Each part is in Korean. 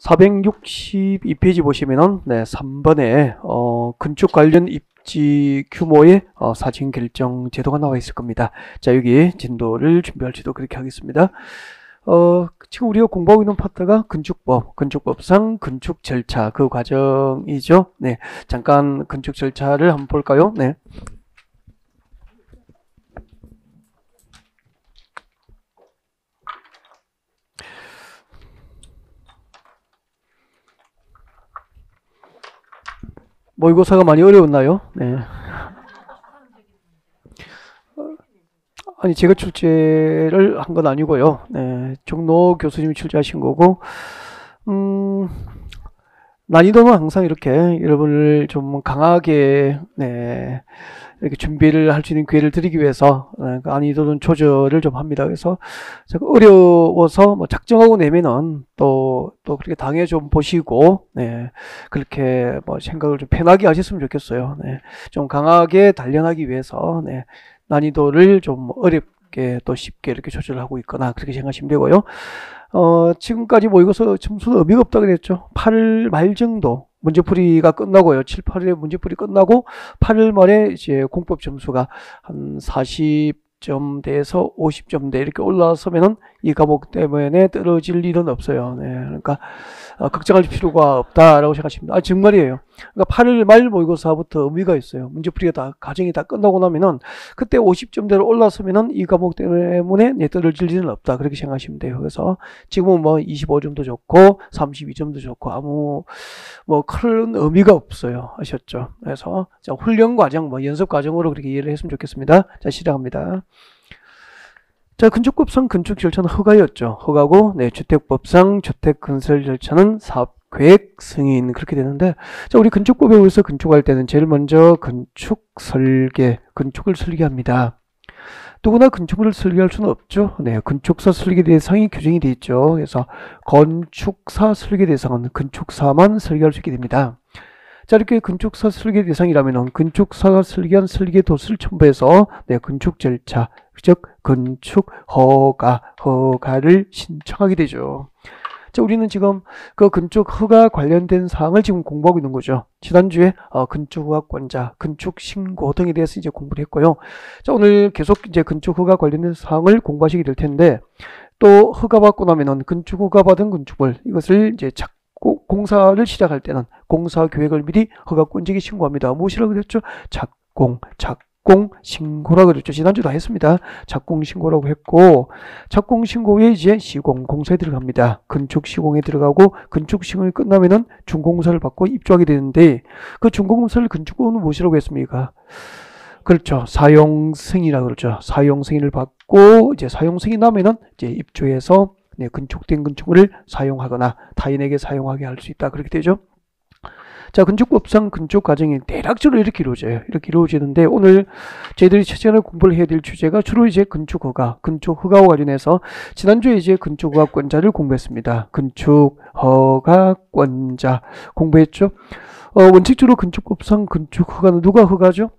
462페이지 보시면은, 네, 3번에, 건축 관련 입지 규모의 사진 결정 제도가 나와 있을 겁니다. 자, 여기 진도를 준비할지도 그렇게 하겠습니다. 지금 우리가 공부하고 있는 파트가 건축법, 건축법상 건축 절차, 그 과정이죠. 네, 잠깐 건축 절차를 한번 볼까요? 네. 모의고사가 많이 어려웠나요? 네. 아니, 제가 출제를 한 건 아니고요. 네, 종로 교수님이 출제하신 거고, 난이도는 항상 이렇게 여러분을 좀 강하게, 네, 이렇게 준비를 할 수 있는 기회를 드리기 위해서, 난이도는 조절을 좀 합니다. 그래서, 제가 어려워서 뭐 작정하고 내면은 또 그렇게 당해 좀 보시고, 네, 그렇게 뭐 생각을 좀 편하게 하셨으면 좋겠어요. 네, 좀 강하게 단련하기 위해서, 네, 난이도를 좀 어렵게 또 쉽게 이렇게 조절하고 있거나 그렇게 생각하시면 되고요. 지금까지 모의고사 점수는 의미가 없다 그랬죠. 8월 말 정도 문제풀이가 끝나고요. 7, 8일에 문제풀이 끝나고 8월 말에 이제 공법 점수가 한 40점대에서 50점대 이렇게 올라서면은 이 과목 때문에 떨어질 일은 없어요. 네, 그러니까 걱정할 필요가 없다라고 생각하십니다. 정말이에요. 그러니까 8월 말 모의고사부터 의미가 있어요. 문제풀이가 다 과정이 다 끝나고 나면은 그때 50점대로 올라서면은 이 과목 때문에 떨어질 일은 없다. 그렇게 생각하시면 돼요. 그래서 지금은 뭐 25점도 좋고 32점도 좋고 아무 뭐 큰 의미가 없어요. 아셨죠? 그래서 자, 훈련 과정, 뭐 연습 과정으로 그렇게 이해를 했으면 좋겠습니다. 자, 시작합니다. 자, 건축법상 건축 절차는 허가였죠. 허가고, 네, 주택법상 주택 건설 절차는 사업 계획 승인 그렇게 되는데, 자, 우리 건축법에 의해서 건축할 때는 제일 먼저 건축 설계, 건축을 설계합니다. 누구나 건축물을 설계할 수는 없죠. 네, 건축사 설계 대상이 규정이 되어 있죠. 그래서 건축사 설계 대상은 건축사만 설계할 수 있게 됩니다. 자, 이렇게 건축사 설계 대상이라면 건축사가 설계한 설계 도서를 첨부해서 네, 건축 절차, 즉 건축 허가를 신청하게 되죠. 자, 우리는 지금 그 건축 허가 관련된 사항을 지금 공부하고 있는 거죠. 지난주에 건축허가권자, 건축신고 등에 대해서 이제 공부를 했고요. 자, 오늘 계속 이제 건축 허가 관련된 사항을 공부하시게 될 텐데, 또 허가 받고 나면은 건축 허가 받은 건축물 이것을 이제 공사를 시작할 때는 공사 계획을 미리 허가권자에게 신고합니다. 무엇이라고 그랬죠? 착공 신고라고 그랬죠. 지난주 다 했습니다. 착공 신고라고 했고, 착공 신고 후에 이제 시공, 공사에 들어갑니다. 건축 시공에 들어가고, 건축 시공이 끝나면은 준공사를 받고 입주하게 되는데, 그 준공사를 건축부는 무엇이라고 했습니까? 그렇죠. 사용 승인이라고 그러죠. 사용 승인을 받고, 이제 사용 승인 나면은 이제 입주해서 네, 건축된 건축물을 사용하거나 타인에게 사용하게 할 수 있다. 그렇게 되죠. 자, 건축법상 건축 과정이 대략적으로 이렇게 이루어져요. 이렇게 이루어지는데, 오늘 저희들이 첫 시간에 공부를 해야 될 주제가 주로 이제 건축 허가와 관련해서 지난주에 이제 건축 허가권자를 공부했습니다. 건축 허가권자 공부했죠. 원칙적으로 건축법상 건축 허가는 누가 허가죠?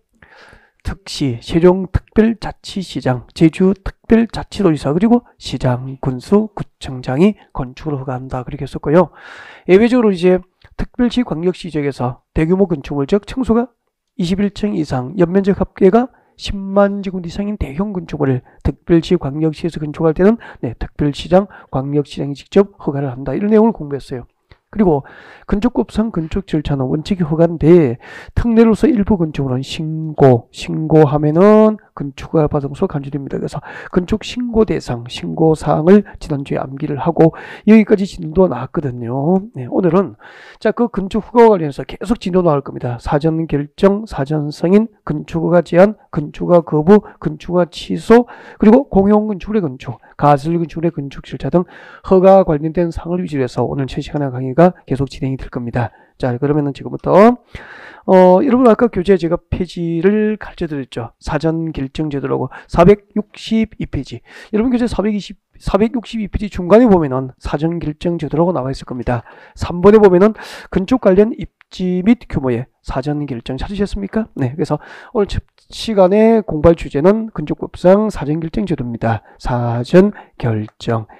특시, 세종특별자치시장, 제주특별자치도지사, 그리고 시장, 군수, 구청장이 건축을 허가한다. 그렇게 했었고요. 예외적으로 이제 특별시 광역시 지역에서 대규모 건축물, 즉 층수가 21층 이상, 연면적 합계가 10만 제곱미터 이상인 대형 건축물을 특별시 광역시에서 건축할 때는 네, 특별시장, 광역시장이 직접 허가를 한다. 이런 내용을 공부했어요. 그리고 건축법상 건축 절차는 원칙이 허가인데 특례로서 일부 건축물은 신고하면은 건축허가 받음소 간주됩니다. 그래서 건축 신고 대상, 신고 사항을 지난주에 암기를 하고 여기까지 진도 나왔거든요. 네, 오늘은 자, 그 건축허가와 관련해서 계속 진도 나올 겁니다. 사전 결정, 사전 승인, 건축허가 제한, 건축허가 거부, 건축허가 취소, 그리고 공용 건축물의 건축, 가설 건축물의 건축 절차 등 허가 관련된 사항을 위주로 해서 오늘 첫 시간의 강의가 계속 진행이 될 겁니다. 자, 그러면은 지금부터 여러분 아까 교재에 제가 페이지를 가르쳐 드렸죠. 사전 결정 제도라고 462페이지. 여러분 교재 462페이지 중간에 보면은 사전결정 제도라고 나와 있을 겁니다. 3번에 보면은 건축 관련 입지 및 규모의 사전결정 찾으셨습니까? 네, 그래서 오늘 시간에 공부할 주제는 건축법상 사전결정 제도입니다.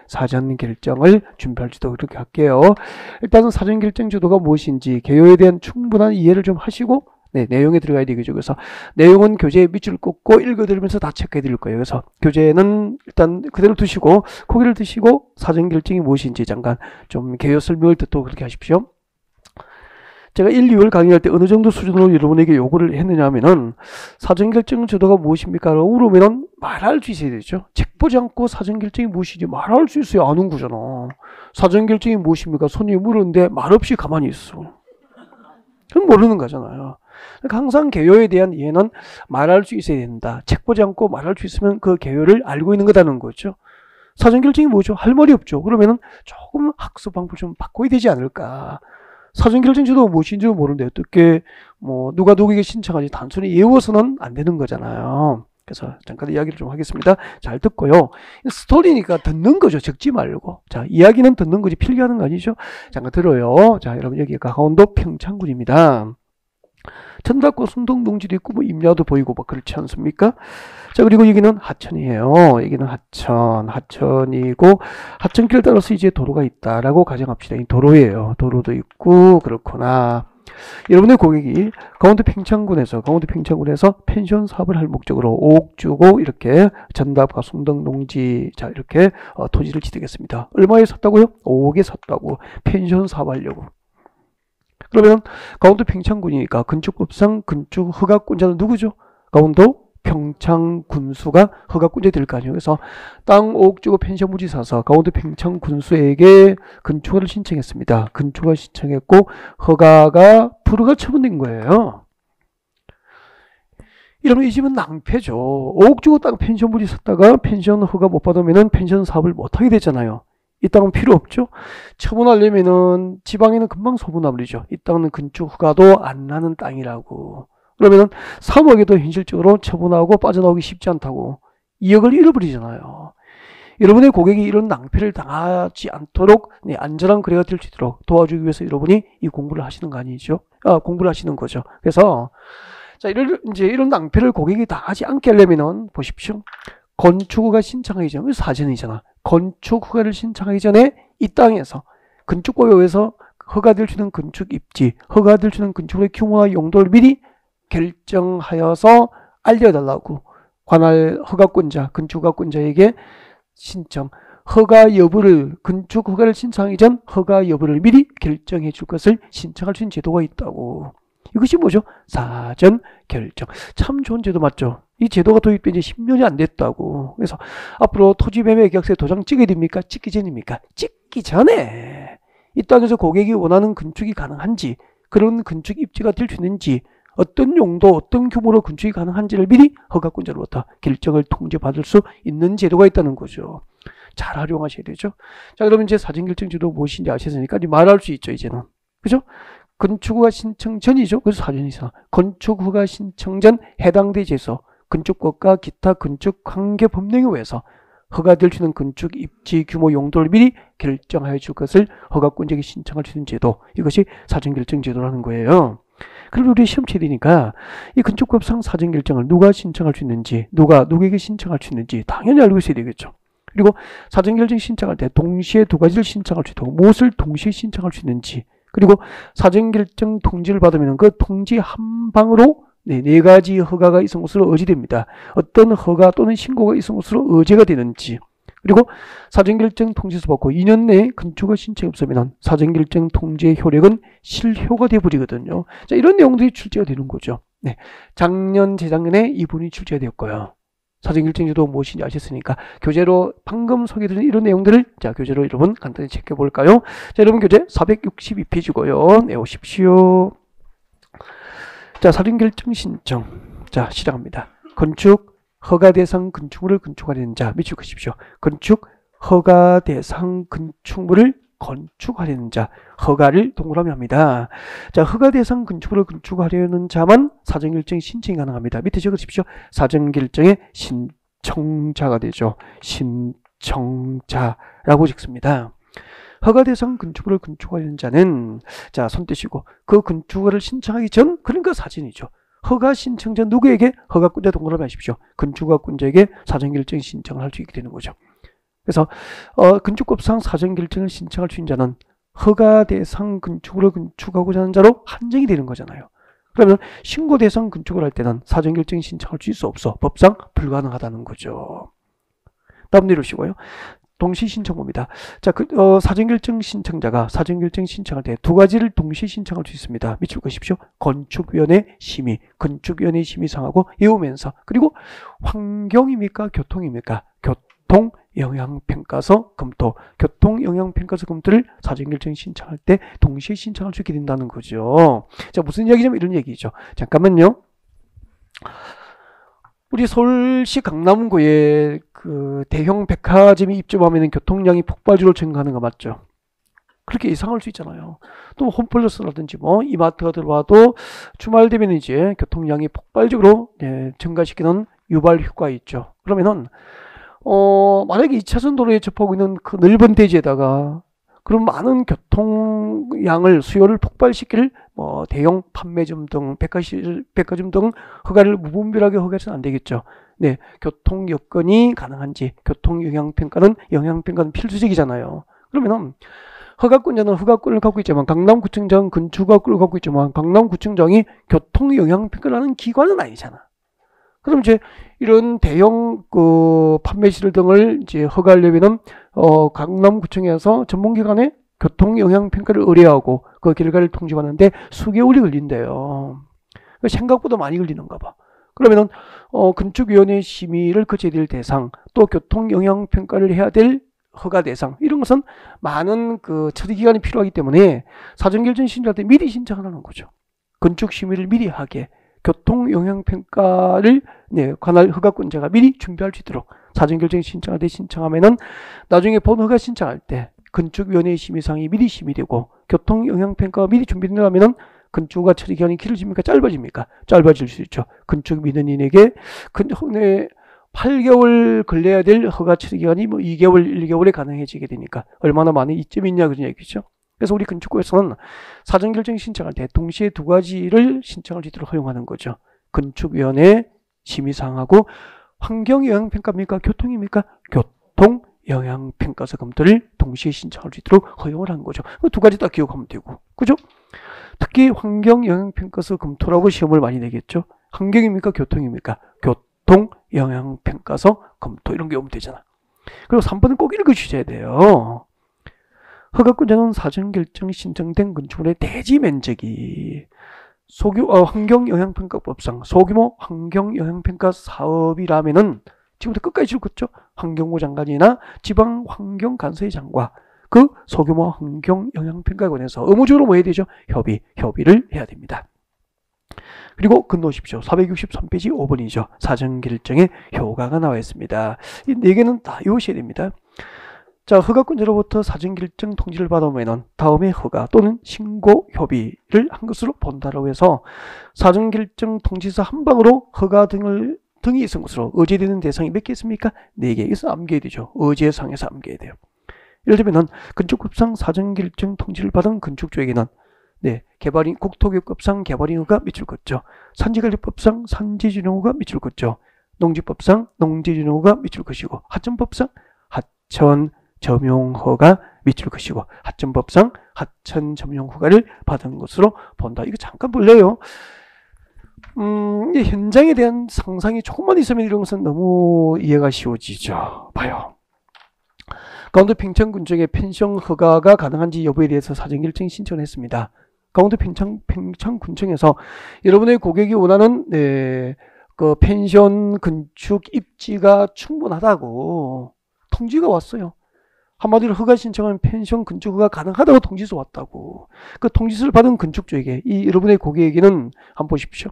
사전결정을 준비할 주도 그렇게 할게요. 일단은 사전결정 제도가 무엇인지 개요에 대한 충분한 이해를 좀 하시고 네, 내용에 들어가야 되겠죠. 그래서 내용은 교재에 밑줄을 꽂고 읽어드리면서 다 체크해 드릴 거예요. 그래서 교재는 일단 그대로 두시고 고개를 드시고 사전결정이 무엇인지 잠깐 좀 개요 설명을 듣도록 그렇게 하십시오. 제가 1, 2월 강의할 때 어느 정도 수준으로 여러분에게 요구를 했느냐 하면은 사전결정 제도가 무엇입니까? 라고 물으면은 말할 수 있어야 되죠. 책 보지 않고 사전결정이 무엇인지 말할 수 있어야 아는 거잖아. 사전결정이 무엇입니까? 손님이 물었는데 말 없이 가만히 있어. 그럼 모르는 거잖아요. 그러니까 항상 개요에 대한 이해는 말할 수 있어야 된다. 책 보지 않고 말할 수 있으면 그 개요를 알고 있는 거다는 거죠. 사전결정이 뭐죠? 할 말이 없죠. 그러면은 조금 학습 방법을 좀 바꿔야 되지 않을까. 사전결정 제도가 무엇인지도 모르는데 어떻게 뭐 누가 누구에게 신청하지 단순히 외워서는 안 되는 거잖아요. 그래서 잠깐 이야기를 좀 하겠습니다. 잘 듣고요. 스토리니까 듣는 거죠. 적지 말고. 자, 이야기는 듣는 거지 필기하는 거 아니죠? 잠깐 들어요. 자, 여러분 여기가 강원도 평창군입니다. 전북과 순동 농지도 있고 뭐 임야도 보이고 뭐 그렇지 않습니까? 자, 그리고 여기는 하천이에요. 여기는 하천이고 하천길 따라서 이제 도로가 있다라고 가정합시다. 이 도로예요. 도로도 있고 그렇구나. 여러분의 고객이 강원도 평창군에서 펜션 사업을 할 목적으로 5억 주고 이렇게 전답과 순동 농지 자 이렇게 토지를 취득했습니다. 얼마에 샀다고요? 5억에 샀다고. 펜션 사업하려고. 그러면 강원도 평창군이니까 건축법상 건축 허가권자는 누구죠? 강원도 평창군수가 허가권자 될 거 아니에요. 그래서 땅 5억 주고 펜션 부지 사서 강원도 평창군수에게 건축허가를 신청했습니다. 건축허가 신청했고 허가가 불허가 처분된 거예요. 이러면 이 집은 낭패죠. 5억 주고 땅 펜션 부지 샀다가 펜션 허가 못 받으면 펜션 사업을 못 하게 되잖아요. 이 땅은 필요 없죠. 처분하려면은 지방에는 금방 소분나버리죠. 이 땅은 건축 허가도 안 나는 땅이라고. 그러면은 3억에도 현실적으로 처분하고 빠져나오기 쉽지 않다고 2억을 잃어버리잖아요. 여러분의 고객이 이런 낭패를 당하지 않도록 안전한 거래가 될 수 있도록 도와주기 위해서 여러분이 이 공부를 하시는 거 아니죠? 공부를 하시는 거죠. 그래서 자, 이런 낭패를 고객이 당하지 않게 하려면은 보십시오. 건축허가 신청하기 전에 사전이잖아. 건축허가를 신청하기 전에 이 땅에서 건축법에 의해서 허가될 수 있는 건축 입지, 허가될 수 있는 건축의 규모와 용도를 미리 결정하여서 알려달라고 관할 허가권자, 건축허가권자에게 신청, 허가 여부를 건축 허가를 신청하기 전 허가 여부를 미리 결정해 줄 것을 신청할 수 있는 제도가 있다고. 이것이 뭐죠? 사전 결정. 참 좋은 제도 맞죠? 이 제도가 도입된 지 10년이 안 됐다고. 그래서 앞으로 토지매매 계약서에 도장 찍어야 됩니까? 찍기 전입니까? 찍기 전에 이 땅에서 고객이 원하는 건축이 가능한지, 그런 건축 입지가 될 수 있는지, 어떤 용도, 어떤 규모로 건축이 가능한지를 미리 허가권자로부터 결정을 통지받을 수 있는 제도가 있다는 거죠. 잘 활용하셔야 되죠. 자, 그러면 이제 사전결정 제도 무엇인지 아셨으니까 이제 말할 수 있죠, 이제는. 그죠? 건축허가 신청 전이죠. 그래서 사전이죠. 건축허가 신청 전 해당대 제소, 건축법과 기타 건축 관계 법령에 의해서 허가될 수 있는 건축 입지 규모 용도를 미리 결정하여 줄 것을 허가권자에게 신청할 수 있는 제도. 이것이 사전결정 제도라는 거예요. 그리고 우리 시험 치리니까 이 건축법상 사전결정을 누가 신청할 수 있는지, 누구에게 신청할 수 있는지 당연히 알고 있어야 되겠죠. 그리고 사전결정 신청할 때 동시에 두 가지를 신청할 수 있도록 무엇을 동시에 신청할 수 있는지, 그리고 사전결정 통지를 받으면 그 통지 한 방으로 네 가지 허가가 있은 것으로 의지됩니다. 어떤 허가 또는 신고가 있은 것으로 의제가 되는지, 그리고 사전결정 통지서 받고 2년 내에 건축허가 신청이 없으면 사전결정 통지의 효력은 실효가 되어버리거든요. 자, 이런 내용들이 출제가 되는 거죠. 네, 작년, 재작년에 이 부분이 출제가 되었고요. 사전결정 제도 무엇인지 아셨으니까 교재로 방금 소개드린 이런 내용들을 자, 교재로 여러분 간단히 체크해 볼까요? 자, 여러분 교재 462페이지고요. 내오십시오. 자, 사전결정 신청. 자, 시작합니다. 건축 허가 대상 건축물을 건축하려는 자, 밑줄 그십시오. 건축 허가 대상 건축물을 건축하려는 자, 허가를 동그라미 합니다. 자, 허가 대상 건축물을 건축하려는 자만 사전결정 신청이 가능합니다. 밑에 적으십시오. 사전결정의 신청자가 되죠. 신청자라고 적습니다. 허가 대상 건축물을 건축하려는 자는 자, 손 떼시고 그 건축을 신청하기 전 그러니까 사전이죠. 허가 신청자 누구에게? 허가권자 동그라미 하십시오. 건축허가권자에게 사전결정 신청을 할 수 있게 되는 거죠. 그래서 건축법상 사전결정을 신청할 수 있는 자는 허가 대상 건축물을 건축하고자 하는 자로 한정이 되는 거잖아요. 그러면 신고 대상 건축을 할 때는 사전결정 신청할 수 없어. 법상 불가능하다는 거죠. 다음 내려오시고요. 동시 신청봅니다. 자, 사전결정 신청자가 사전결정 신청할 때 두 가지를 동시에 신청할 수 있습니다. 밑줄 그십시오. 건축위원회 심의, 건축위원회 심의상하고 이후면서 그리고 환경입니까? 교통입니까? 교통영향평가서 검토, 교통영향평가서 검토를 사전결정 신청할 때 동시에 신청할 수 있게 된다는 거죠. 자, 무슨 이야기냐면 이런 얘기죠. 잠깐만요. 우리 서울시 강남구에 그 대형 백화점이 입점하면 교통량이 폭발적으로 증가하는 거 맞죠? 그렇게 예상할 수 있잖아요. 또 홈플러스라든지 뭐 이마트가 들어와도 주말 되면 이제 교통량이 폭발적으로 증가시키는 유발 효과가 있죠. 그러면은 만약에 2차선 도로에 접하고 있는 그 넓은 대지에다가 그런 많은 교통량을 수요를 폭발시킬 대형 판매점 등 백화점 등 허가를 무분별하게 허가해서는 안 되겠죠. 네, 교통 여건이 가능한지 교통 영향평가는 필수적이잖아요. 그러면은 허가권자는 허가권을 갖고 있지만 강남구청장은 건축허가권을 갖고 있지만 강남구청장이 교통 영향평가라는 기관은 아니잖아. 그럼 이제 이런 대형 판매실 등을 이제 허가하려면은 강남구청에서 전문기관에 교통영향평가를 의뢰하고 그 결과를 통지하는데 수개월이 걸린대요. 생각보다 많이 걸리는가 봐. 그러면은 건축위원회 심의를 거쳐야 될 대상, 또 교통영향평가를 해야 될 허가 대상 이런 것은 많은 그 처리 기간이 필요하기 때문에 사전결정 신청할 때 미리 신청하는 거죠. 건축 심의를 미리 하게. 교통영향평가를 관할 허가권자가 미리 준비할 수 있도록 사전결정 신청할 때 신청하면은 나중에 본허가 신청할 때 건축위원회 심의상이 미리 심의되고 교통영향평가가 미리 준비된다면은 건축허가 처리기간이 길어집니까? 짧아집니까? 짧아질 수 있죠. 건축민원인에게 8개월 걸려야 될 허가 처리기간이 2개월, 1개월에 가능해지게 되니까 얼마나 많은 이점이 있냐 그런 얘기죠. 그래서 우리 건축부에서는 사전결정 신청할 때 동시에 두 가지를 신청할 수 있도록 허용하는 거죠. 건축위원회 심의사항하고 환경영향평가입니까? 교통입니까? 교통영향평가서 검토를 동시에 신청할 수 있도록 허용을 하는 거죠. 두 가지 다 기억하면 되고. 그죠? 특히 환경영향평가서 검토라고 시험을 많이 내겠죠. 환경입니까? 교통입니까? 교통영향평가서 검토 이런 게 오면 되잖아. 그리고 3번은 꼭 읽으셔야 돼요. 허가권자는 사전결정 신청된 건축물의 대지 면적이 환경영향평가법상 소규모 환경영향평가 사업이라면은 지금부터 끝까지 읽었죠. 환경부 장관이나 지방환경관서의 장과 그 소규모 환경영향평가에 관해서 의무적으로 뭐 해야 되죠? 협의를 해야 됩니다. 그리고 건너오십시오. 463페이지 5번이죠. 사전결정의 효과가 나와 있습니다. 이 4개는 다 외우셔야 됩니다. 자, 허가권자로부터 사전결정 통지를 받아오면 다음에 허가 또는 신고 협의를 한 것으로 본다라고 해서 사전결정 통지서 한 방으로 허가 등이 있은 것으로 의제되는 대상이 몇 개 있습니까? 4개. 이것은 암기해야 되죠. 의제상에서 암기해야 돼요. 예를 들면 건축법상 사전결정 통지를 받은 건축주에게는 국토교육법상 개발인허가 밑줄 긋죠. 산지관리법상 산지준용허가 밑줄 긋죠. 농지법상 농지준용허가 밑줄 긋이고 하천법상 하천 점용허가 밑줄 긋이고 하천법상 하천 점용허가를 받은 것으로 본다. 이거 잠깐 볼래요? 현장에 대한 상상이 조금만 있으면 이런 것은 너무 이해가 쉬워지죠. 봐요. 강원도 평창군청에 펜션 허가가 가능한지 여부에 대해서 사전결정 신청을 했습니다. 강원도 평창군청에서 여러분의 고객이 원하는 그 펜션 건축 입지가 충분하다고 통지가 왔어요. 한마디로 허가 신청은 펜션 건축허가 가능하다고 통지서 왔다고. 그 통지서를 받은 건축주에게 여러분의 고객에게는 한번 보십시오.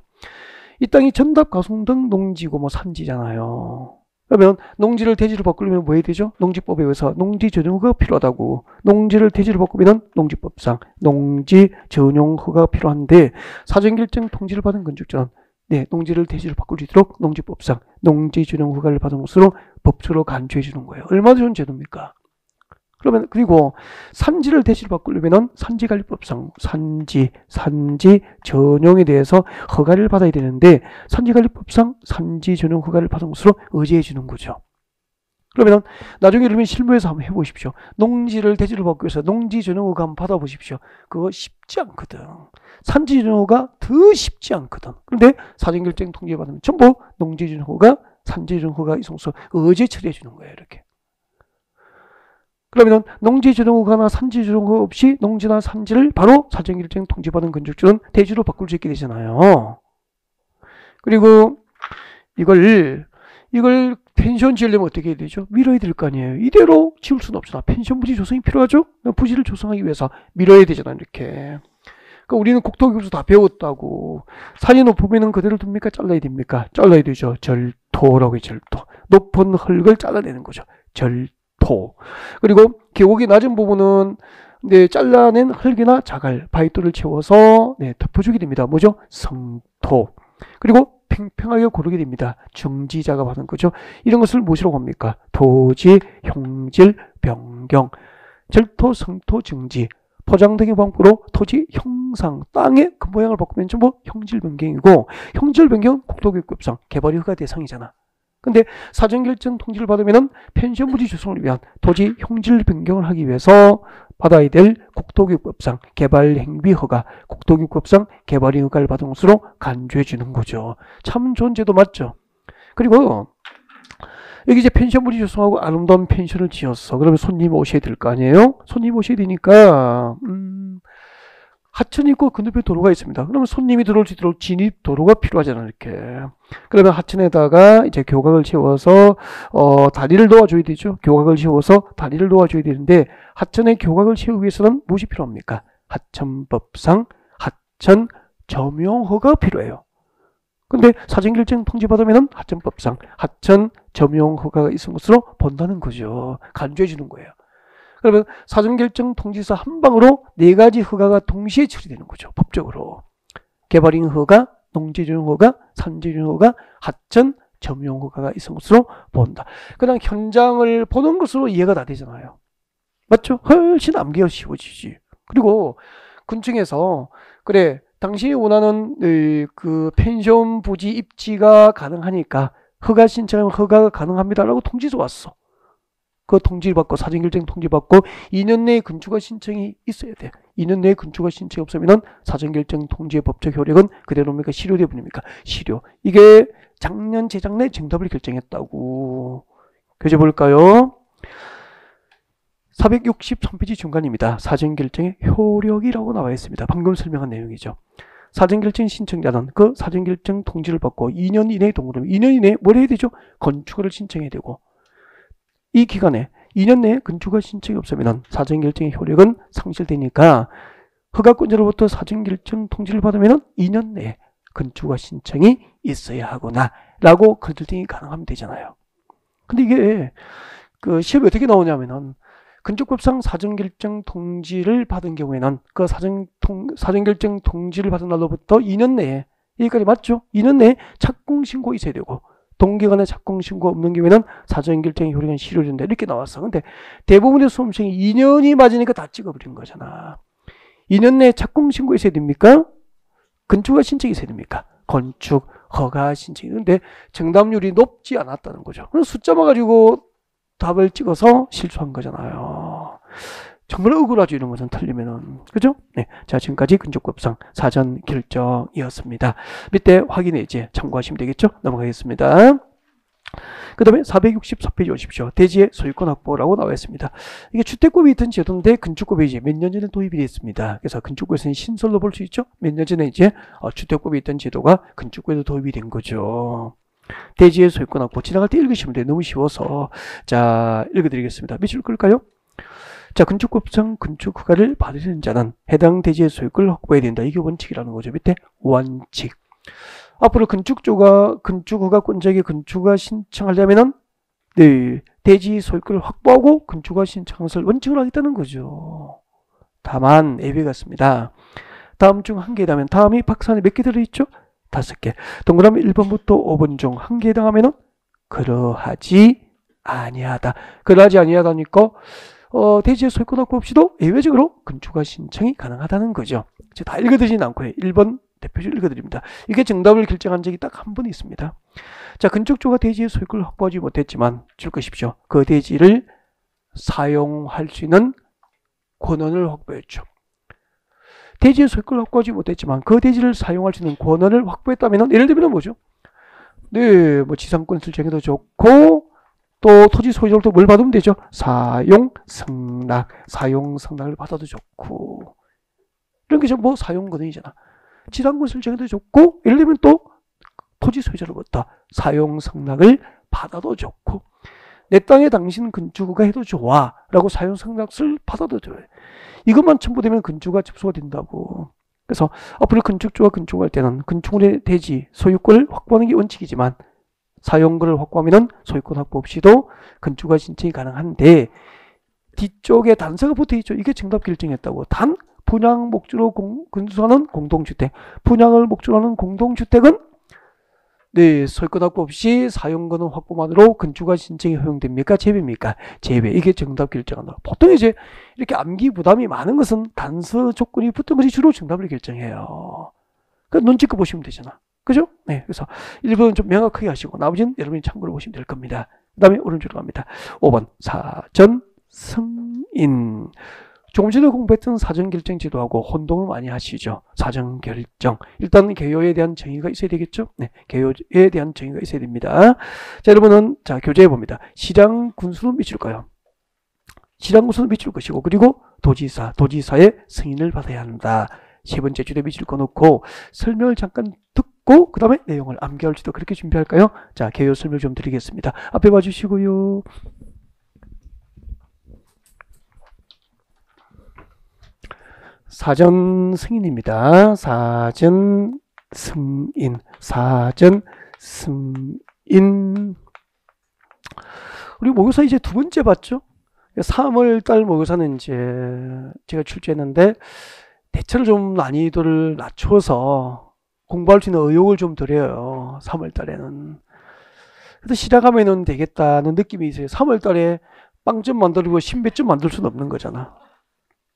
이 땅이 전답 가송등 농지고 산지잖아요. 그러면 농지를 대지로 바꾸려면 뭐 해야 되죠? 농지법에 의해서 농지전용허가 필요하다고. 농지를 대지로 바꾸면 농지법상 농지전용허가 필요한데 사전결정 통지를 받은 건축자는 농지를 대지로 바꿀 수 있도록 농지법상 농지전용허가를 받은 것으로 법적으로 간주해 주는 거예요. 얼마나 좋은 제도입니까? 그러면 그리고 산지를 대시로 바꾸려면은 산지관리법상 산지 전용에 대해서 허가를 받아야 되는데 산지관리법상 산지 전용 허가를 받은 것으로 의지해 주는 거죠. 그러면 나중에 그러면 실무에서 한번 해보십시오. 농지를 대지로 바꾸기 위해서 농지 전용 허가 한번 받아보십시오. 그거 쉽지 않거든. 산지 전용 허가 더 쉽지 않거든. 그런데 사전결정 통지 받으면 전부 농지 전용 허가, 산지 전용 허가 이송서 의제 처리해 주는 거예요. 이렇게. 그러면 농지 전용 허가나 산지 전용 허가 없이 농지나 산지를 바로 사전결정 통지받은 건축주는 대지로 바꿀 수 있게 되잖아요. 그리고 이걸 펜션 지으려면 어떻게 해야 되죠? 밀어야 될 거 아니에요. 이대로 지을 수는 없잖아. 펜션 부지 조성이 필요하죠? 부지를 조성하기 위해서 밀어야 되잖아, 이렇게. 그러니까 우리는 국토교수 다 배웠다고. 산이 높으면 그대로 둡니까? 잘라야 됩니까? 잘라야 되죠. 절토라고 해요, 절토. 높은 흙을 잘라내는 거죠. 절토. 그리고 계곡이 낮은 부분은 잘라낸 흙이나 자갈, 바위돌을 채워서 덮어주게 됩니다. 뭐죠? 성토. 그리고 평평하게 고르게 됩니다. 정지 작업하는 거죠. 이런 것을 무엇이라고 합니까? 토지, 형질, 변경, 절토, 성토, 정지, 포장 등의 방법으로 토지 형상, 땅의 그 모양을 바꾸면 전부 형질 변경이고, 형질 변경 국토교육법상 개발 허가 대상이잖아. 근데 사전결정 통지를 받으면 펜션 부지 조성을 위한 토지 형질 변경을 하기 위해서 받아야 될 국토교육법상 개발행위 허가, 국토교육법상 개발행 허가를 받은 것으로 간주해 주는 거죠. 참 좋은 제도 맞죠? 그리고 여기 이제 펜션 부지 조성하고 아름다운 펜션을 지었어. 그러면 손님 오셔야 될 거 아니에요? 손님 오셔야 되니까 하천이 있고 그 옆에 도로가 있습니다. 그러면 손님이 들어올 수 있도록 진입 도로가 필요하잖아요, 이렇게. 그러면 하천에다가 이제 교각을 채워서 다리를 놓아줘야 되죠. 교각을 채워서 다리를 놓아줘야 되는데 하천에 교각을 채우기 위해서는 무엇이 필요합니까? 하천법상 하천 점용허가 필요해요. 근데 사전결정 통지받으면 하천법상 하천 점용허가가 있은 것으로 본다는 거죠. 간주해 주는 거예요. 그러면 사전결정 통지서 한 방으로 4가지 허가가 동시에 처리되는 거죠. 법적으로. 개발행 허가, 농지전용 허가, 산지전용 허가, 하천 점용 허가가 있은 것으로 본다. 그냥 현장을 보는 것으로 이해가 다 되잖아요. 맞죠? 훨씬 암기가 쉬워지지. 그리고 군청에서 그래 당신이 원하는 그 펜션 부지 입지가 가능하니까 허가 신청하면 허가가 가능합니다라고 통지서 왔어. 그 통지를 받고 사전결정 통지받고 2년 내에 건축허가 신청이 있어야 돼. 2년 내에 건축허가 신청이 없으면 사전결정 통지의 법적 효력은 그대로입니까? 실효돼 버립니까? 실효. 이게 작년 재작년에 정답을 결정했다고. 교재 볼까요? 463페이지 중간입니다. 사전결정의 효력이라고 나와 있습니다. 방금 설명한 내용이죠. 사전결정 신청자는 그 사전결정 통지를 받고 2년 이내에 동그라미 2년 이내에 뭘 해야 되죠? 건축허를 신청해야 되고 이 기간에 2년 내에 건축허가 신청이 없으면 사전결정의 효력은 상실되니까 허가권자로부터 사전결정 통지를 받으면 2년 내에 건축허가 신청이 있어야 하구나 라고 컨설팅이 가능하면 되잖아요. 근데 이게 그 시험이 어떻게 나오냐면은 건축법상 사전결정 통지를 받은 경우에는 그 사전결정 통지를 받은 날로부터 2년 내에 여기까지 맞죠? 2년 내에 착공신고 있어야 되고 동기간에 착공신고 없는 경우에는 사전결정의 효력은 실효된다 이렇게 나왔어. 근데 대부분의 수험생이 2년이 맞으니까 다 찍어버린 거잖아. 2년 내에 착공신고 있어야 됩니까? 건축허가 신청이 있어야 됩니까? 건축허가 신청이 있는데 정답률이 높지 않았다는 거죠. 그래서 숫자만 가지고 답을 찍어서 실수한 거잖아요. 정말 억울하죠. 이런 것은 틀리면은. 그죠? 네. 자, 지금까지 건축법상 사전결정이었습니다. 밑에 확인해 이제 참고하시면 되겠죠? 넘어가겠습니다. 그 다음에 464페이지 오십시오. 대지의 소유권 확보라고 나와 있습니다. 이게 주택법이 있던 제도인데 건축법이 이제 몇 년 전에 도입이 됐습니다. 그래서 건축법에서는 신설로 볼 수 있죠? 몇 년 전에 이제 주택법이 있던 제도가 건축법에도 도입이 된 거죠. 대지의 소유권 확보 지나갈 때 읽으시면 돼요. 너무 쉬워서. 자, 읽어드리겠습니다. 몇 줄 끌까요? 자, 건축법상 건축허가를 받으려는 자는 해당 대지의 소유권을 확보해야 된다. 이게 원칙이라는 거죠. 밑에 원칙. 앞으로 건축허가권자에게 건축허가 신청하려면은 대지 소유권을 확보하고 건축허가 신청한 것을 원칙으로 하겠다는 거죠. 다만 예외가 있습니다. 다음 중 한 개라면 다음이 박스 안에 몇 개 들어있죠? 5개. 동그라미 1번부터 5번 중 한 개에 해당하면은 그러하지 아니하다. 그러하지 아니하다니까 대지의 소유권 확보 없이도 예외적으로 건축허가 신청이 가능하다는 거죠. 제가 다 읽어드리진 않고요. 1번 대표적으로 읽어드립니다. 이게 정답을 결정한 적이 딱 한 번 있습니다. 자, 건축주가 대지의 소유권을 확보하지 못했지만 줄 것이십시오. 그 대지를 사용할 수 있는 권한을 확보했죠. 대지의 소유권을 확보하지 못했지만 그 대지를 사용할 수 있는 권한을 확보했다면 예를 들면 뭐죠? 네, 뭐 지상권 설정해도 좋고 또 토지 소유자로부터 뭘 받으면 되죠? 사용 승낙을 받아도 좋고 이런 게 뭐 사용 권한이잖아. 지상권 설정해도 좋고 예를 들면 또 토지 소유자로부터 사용 승낙을 받아도 좋고 내 땅에 당신 건축허가 해도 좋아 라고 사용 승낙을 받아도 좋아요. 이것만 첨부되면 건축허가 접수가 된다고. 그래서 앞으로 건축주가 건축할 때는 건축물의 대지 소유권을 확보하는 게 원칙이지만 사용권을 확보하면 소유권 확보 없이도 건축허가 신청이 가능한데 뒤쪽에 단서가 붙어있죠. 이게 정답 결정했다고. 단 분양 목적으로 건설하는 공동주택, 분양을 목적으로 하는 공동주택은 네, 소유권 확보 없이 사용권은 확보만으로 건축허가 신청이 허용됩니까? 제외입니까? 제외. 이게 정답 결정한다. 보통 이제 이렇게 암기 부담이 많은 것은 단서 조건이 붙은 것이 주로 정답을 결정해요. 그 눈치껏 보시면 되잖아. 그죠? 네. 그래서 1번은 좀 명확하게 하시고 나머지는 여러분이 참고로 보시면 될 겁니다. 그 다음에 오른쪽으로 갑니다. 5번 사전 승인. 조금 전에 공부했던 사전결정 제도하고 혼동을 많이 하시죠. 사전결정. 일단 개요에 대한 정의가 있어야 되겠죠? 네. 개요에 대한 정의가 있어야 됩니다. 자, 여러분은 자, 교재해 봅니다. 시장 군수는 미칠까요? 시장 군수는 미칠 것이고, 그리고 도지사의 승인을 받아야 한다. 세 번째 주제 미칠 거 놓고 설명을 잠깐 듣고 그 다음에 내용을 암기할지도 그렇게 준비할까요? 자, 개요 설명 좀 드리겠습니다. 앞에 봐주시고요. 사전 승인입니다. 사전 승인. 우리 모의고사 이제 두 번째 봤죠? 3월달 모의고사는 이제 제가 출제했는데 대체로 좀 난이도를 낮춰서 공부할 수 있는 의욕을 좀 드려요. 3월달에는. 그래서 시작하면 되겠다는 느낌이 있어요. 3월달에 빵점 만들고 신0 점 만들 수는 없는 거잖아.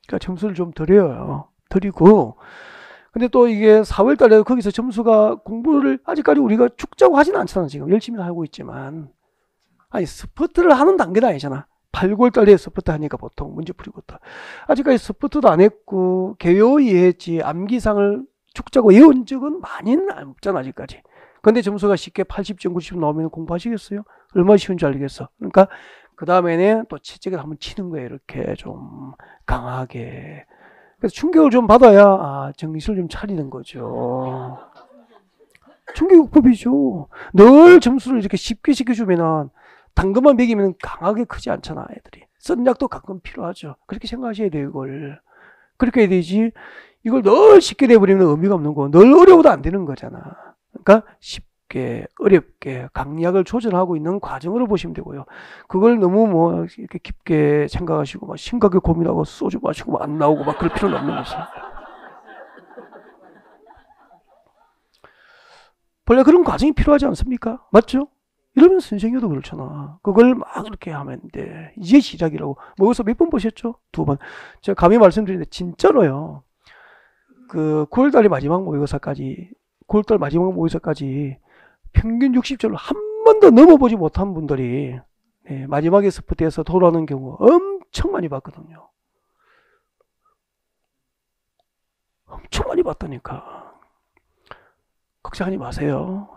그러니까 점수를 좀 드려요. 드리고 근데 또 이게 4월 달에 거기서 점수가 공부를 아직까지 우리가 죽자고 하진 않잖아. 지금 열심히 하고 있지만 아니 스퍼트를 하는 단계는 아니잖아. 8, 9월 달에 스퍼트 하니까 보통 문제 풀이부터 아직까지 스퍼트도 안 했고 개요 이해했지 암기상을 죽자고 외운 적은 많이는 없잖아 아직까지. 근데 점수가 쉽게 80점 90점 나오면 공부하시겠어요? 얼마나 쉬운 줄 알겠어. 그러니까 그 다음에는 또 채찍을 한번 치는 거예요. 이렇게 좀 강하게. 그래서 충격을 좀 받아야 정신을 좀 차리는 거죠. 충격요법이죠. 늘 점수를 이렇게 쉽게 시켜주면은 당근만 먹이면 강하게 크지 않잖아 애들이. 쓴 약도 가끔 필요하죠. 그렇게 생각하셔야 돼요 이걸. 그렇게 해야 되지. 이걸 늘 쉽게 돼버리면 의미가 없는 거. 늘 어려워도 안 되는 거잖아. 그러니까 쉽게 어렵게 강약을 조절하고 있는 과정으로 보시면 되고요. 그걸 너무 뭐 이렇게 깊게 생각하시고 막 심각하게 고민하고 소주 마시고 막 안 나오고 막 그럴 필요는 없는 거죠. 원래 그런 과정이 필요하지 않습니까? 맞죠? 이러면 선생님도 그렇잖아. 그걸 막 이렇게 하면 돼. 이제 시작이라고. 모의고사 몇 번 보셨죠? 2번. 제가 감히 말씀드리는데 진짜로요. 그 9월달 마지막 모의고사까지 평균 60점을 한 번도 넘어보지 못한 분들이 마지막에 스포트에서 돌아오는 경우 엄청 많이 봤거든요. 엄청 많이 봤다니까. 걱정하지 마세요.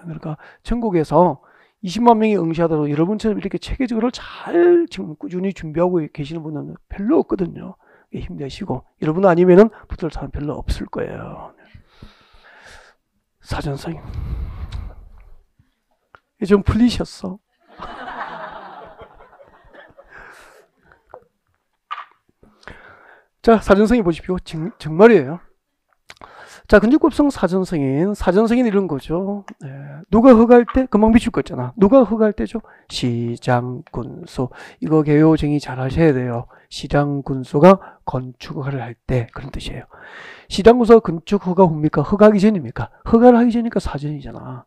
그러니까 전국에서 20만 명이 응시하더라도 여러분처럼 이렇게 체계적으로 잘 지금 꾸준히 준비하고 계시는 분은 별로 없거든요. 힘내시고 여러분 아니면은 붙을 사람 별로 없을 거예요. 사전승인 좀 풀리셨어? 자, 사전승인 보십시오. 정말이에요. 자, 건축법상 사전승인 이런 거죠. 누가 허가할 때? 금방 비출 거 있잖아. 누가 허가할 때죠? 시장군수. 이거 개요정의 잘 하셔야 돼요. 시장군수가 건축허가를 할 때 그런 뜻이에요. 시장군수가 건축허가 뭡니까? 허가하기 전입니까? 허가를 하기 전이니까 사전이잖아.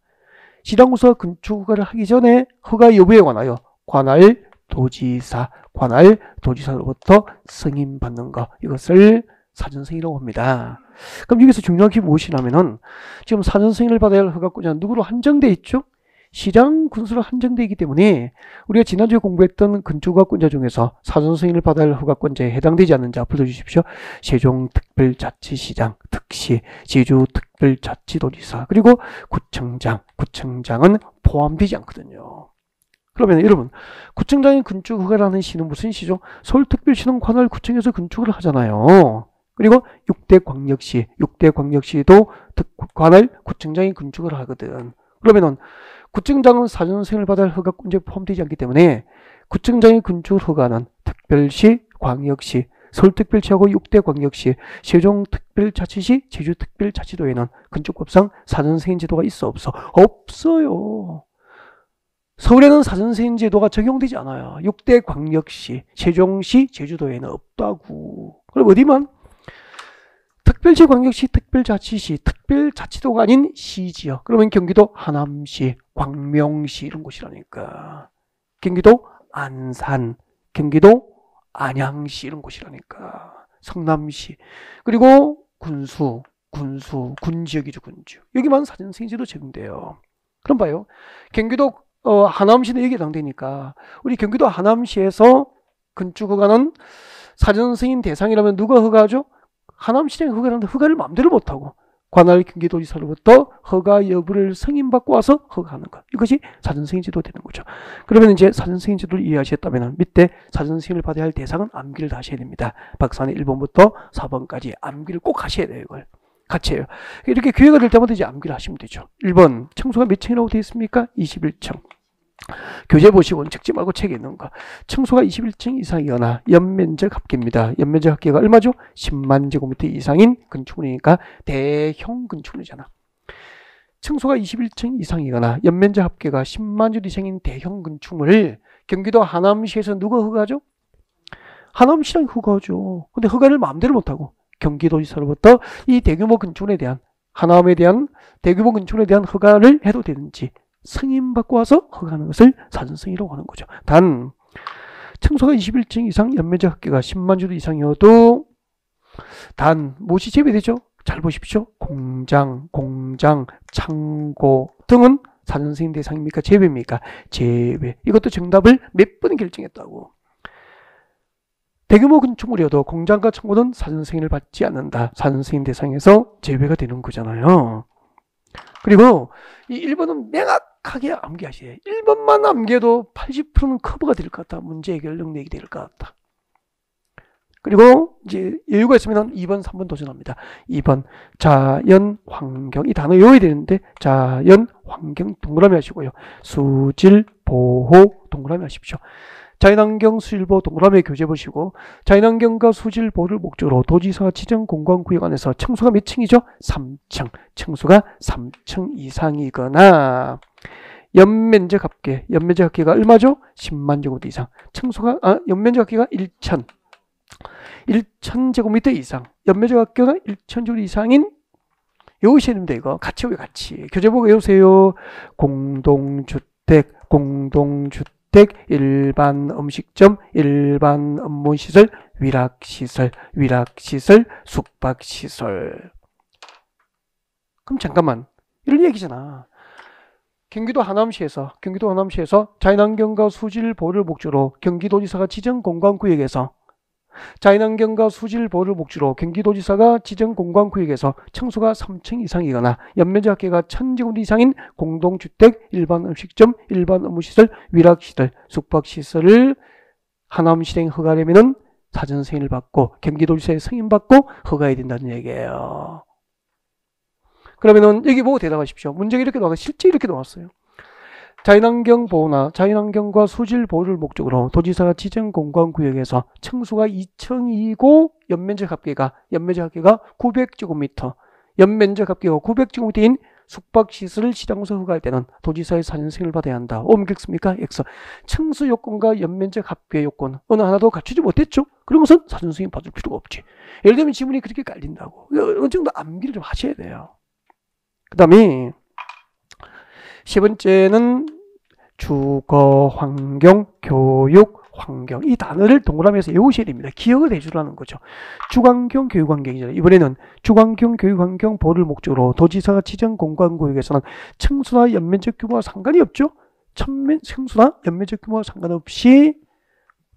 시장군수가 건축허가를 하기 전에 허가 여부에 관하여 관할 도지사, 관할 도지사로부터 승인 받는 거, 이것을 사전승인이라고 합니다. 그럼 여기서 중요한 게 무엇이냐면은 지금 사전승인을 받아야 할 허가권자는 누구로 한정돼 있죠? 시장 군수로 한정되어 있기 때문에 우리가 지난주에 공부했던 건축허가권자 중에서 사전승인을 받아야 할 허가권자에 해당되지 않는 자 불러주십시오. 세종특별자치시장, 특시, 제주특별자치도지사, 그리고 구청장, 구청장은 포함되지 않거든요. 그러면 여러분, 구청장이 건축허가를 하는 시는 무슨 시죠? 서울특별시는 관할 구청에서 건축을 하잖아요. 그리고 6대 광역시, 6대 광역시도 관할 구청장이 건축을 하거든. 그러면은 구청장은 사전승인을 받아야 할 허가권자에 포함되지 않기 때문에 구청장의 건축 허가는 특별시, 광역시, 서울특별시하고 6대 광역시, 세종특별자치시, 제주특별자치도에는 건축법상 사전승인 제도가 있어 없어? 없어요. 서울에는 사전승인 제도가 적용되지 않아요. 6대 광역시, 세종시, 제주도에는 없다고. 그럼 어디만? 특별시, 광역시, 특별자치시, 특별자치도가 아닌 시지역. 그러면 경기도 하남시, 광명시 이런 곳이라니까. 경기도 안산, 경기도 안양시 이런 곳이라니까. 성남시. 그리고 군수, 군지역이죠, 군지역. 여기만 사전승인제도 적용돼요. 그럼 봐요. 경기도 하남시는 여기에 해당되니까 우리 경기도 하남시에서 건축허가는 사전승인 대상이라면 누가 허가하죠? 하남시장이 허가하는데 허가를 마음대로 못하고 관할 경기도지사로부터 허가 여부를 승인받고 와서 허가하는 것. 이것이 사전승인제도 되는 거죠. 그러면 이제 사전승인제도를 이해하셨다면 밑에 사전승인을 받아야 할 대상은 암기를 다 하셔야 됩니다. 박사는 1번부터 4번까지 암기를 꼭 하셔야 돼요. 이걸 같이 해요. 이렇게 기회가 될 때마다 이제 암기를 하시면 되죠. 1번 청소가 몇 층이라고 되어 있습니까? 21층. 교재 보시고 적지 말고 책에 있는 거. 층수가 21층 이상이거나 연면적 합계입니다. 연면적 합계가 얼마죠? 10만 제곱미터 이상인 건축물이니까 대형 건축물이잖아. 층수가 21층 이상이거나 연면적 합계가 10만 제곱 이상인 대형 건축물을 경기도 하남시에서 누가 허가하죠? 하남시장이 허가하죠. 근데 허가를 마음대로 못하고 경기도지사로부터 이 대규모 건축물에 대한 하남에 대한 대규모 건축물에 대한 허가를 해도 되는지 승인받고 와서 허가하는 것을 사전승인이라고 하는 거죠. 단 층수가 21층 이상 연면적 합계가 10만 제곱 이상이어도 단 무엇이 제외되죠? 잘 보십시오. 공장, 창고 등은 사전승인 대상입니까? 제외입니까? 제외. 이것도 정답을 몇 번 결정했다고. 대규모 건축물이어도 공장과 창고는 사전승인을 받지 않는다. 사전승인 대상에서 제외가 되는 거잖아요. 그리고 이 1번은 명확하게 암기하셔야 돼요. 1번만 암기해도 80%는 커버가 될 것 같다. 문제 해결 능력이 될 것 같다. 그리고 이제 여유가 있으면 2번, 3번 도전합니다. 2번 자연, 환경. 이 단어 외워야 되는데 자연, 환경 동그라미 하시고요. 수질, 보호 동그라미 하십시오. 자연환경, 수질보호 동그라미 교재 보시고 자연환경과 수질보호를 목적으로 도지사가 지정 공간구역 안에서 층수가 몇 층이죠? 3층. 층수가 3층 이상이거나 연면적 합계. 연면적 합계가 얼마죠? 10만 제곱미터 이상. 층수가 연면적 합계가 1,000 제곱미터 이상. 연면적 합계가 1,000 제곱 이상인 외우셔야 됩니다. 이거 같이 외워 같이. 교재 보고 외우세요. 공동주택, 일반 음식점, 일반 업무시설, 위락시설, 숙박시설. 그럼 잠깐만 이런 얘기잖아. 경기도 하남시에서 자연환경과 수질보호를 목적으로 경기도지사가 지정 공간구역에서 자연환경과 수질보호를 목적으로 경기도지사가 지정 공간구역에서 층수가 3층 이상이거나 연면적 합계가 1000제곱미터 이상인 공동주택, 일반 음식점, 일반 업무시설, 위락시설, 숙박시설을 하남시장에 허가하려면 사전승인을 받고 경기도지사의 승인받고 허가해야 된다는 얘기예요. 그러면은 여기 보고 대답하십시오. 문제가 이렇게 나와서 실제 이렇게 나왔어요. 자연환경 보호나 자연환경과 수질 보호를 목적으로 도지사가 지정 공간구역에서 층수가 2층이고 연면적 합계가 900제곱미터, 연면적 합계가 900제곱미터인 숙박시설을 시장에서 허가할 때는 도지사의 사전승인을 받아야 한다. 옮겼습니까? X. 층수 요건과 연면적 합계 요건 어느 하나도 갖추지 못했죠? 그런 것은 사전승인 받을 필요가 없지. 예를 들면 지문이 그렇게 깔린다고. 어느 정도 암기를 좀 하셔야 돼요. 그 다음에 세 번째는 주거 환경, 교육 환경. 이 단어를 동그라미에서 외우셔야 됩니다. 기억을 해주라는 거죠. 주관경, 교육환경이잖아요. 이번에는 주관경, 교육환경 보호를 목적으로 도지사가 지정 공간구역에서는 층수나 연면적 규모와 상관이 없죠. 층수나 연면적 규모와 상관없이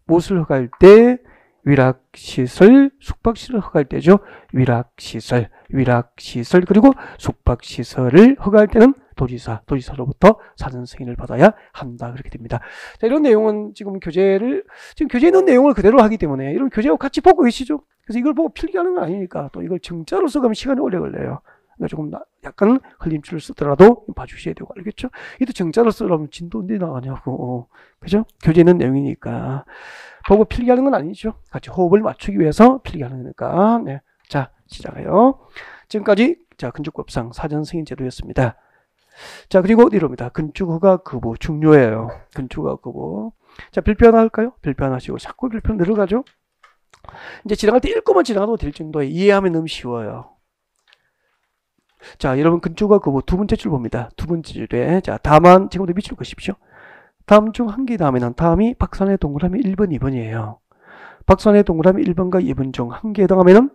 무엇을 허가할 때? 위락시설, 숙박시설을 허가할 때죠. 위락시설, 그리고 숙박시설을 허가할 때는 도지사로부터 사전 승인을 받아야 한다. 그렇게 됩니다. 자, 이런 내용은 지금 교재에 있는 내용을 그대로 하기 때문에 이런 교재하고 같이 보고 계시죠? 그래서 이걸 보고 필기하는 건 아니니까 또 이걸 정자로 써가면 시간이 오래 걸려요. 그러니까 조금 약간 흘림줄을 쓰더라도 봐주셔야 되고, 알겠죠? 이도 정자로 쓰려면 진도 언제 나가냐고. 그죠? 교재에 있는 내용이니까. 보고 필기하는 건 아니죠. 같이 호흡을 맞추기 위해서 필기하는 거니까. 네. 자, 시작해요. 지금까지, 자, 건축법상 사전 승인 제도였습니다. 자, 그리고 이럽니다. 건축허가 거부 중요해요. 건축허가 거부. 자, 별표 하나 할까요? 별표 하나 하시고 자꾸 별표 늘어가죠. 이제 지나갈 때 읽고만 지나가도 될 정도에 이해하면 너무 쉬워요. 자, 여러분 건축허가 거부 두 번째 줄 봅니다. 두 번째 줄에 자, 다만 지금부터 밑줄 그십시오. 다음 중 한 개 다음에는 다음이 박산의 동그라미 1번, 2번이에요. 박산의 동그라미 1번과 2번 중 한 개에 해당하면은